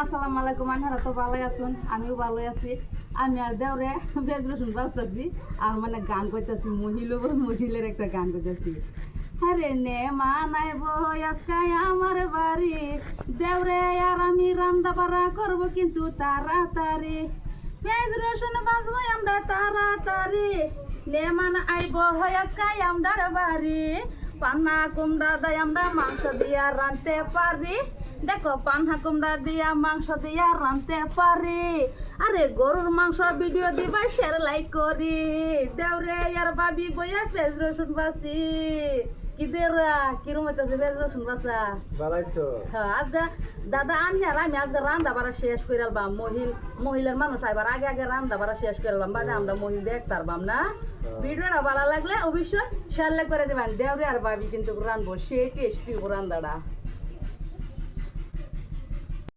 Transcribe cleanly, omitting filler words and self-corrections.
আসসালামু আলাইকুম, আপনারা তো ভালোই আছেন, আমিও ভালোই আছি। আমি আর দেওরে পেঁয়াজ রসুন বাজতেছি আর মানে গান করতেছি, মহিলার একটা গান করতেছি। আরে নে মা নাই বই আজকাই আমার বাড়ি, দেওরে আর আমি রান্না বাড়া করবো কিন্তু তাড়াতাড়ি, পেঁয়াজ রসুন বাজবো আমরা তাড়াতাড়ি, নে মা আইব হয় আজকাই আমার বাড়ি, পান্না কুমড়া দেয় আমরা মাংস দিয়া রাঁধতে পারি, দেখো পান্না কুমড়া দিয়া মাংস দিয়া রাঁধতে পারি। আরে গরুর মাংস ভিডিও দিবা শেয়ার লাইক করি, দেওরে আর ভাবি বইয়া পেঁয়াজ রসুন বাসি কি দেরা কিরম হইতেছে পেঁয়াজ রসুন বাসা ভালোই তো। হ্যাঁ আজকে দাদা আনি আর আমি আজকে রান্না বাড়া শেষ করে আলবাম। মহিলার মানুষ আইবার আগে আগে রান্না বাড়া শেষ করে আলবাম, বাদে আমরা মহিলা দেখতে পারবাম না। ভিডিওটা ভালো লাগলে অবশ্যই শেয়ার লাইক করে দিবেন। দেওরে আর ভাবি কিন্তু রানবো সেই টেস্টি রান্নাটা।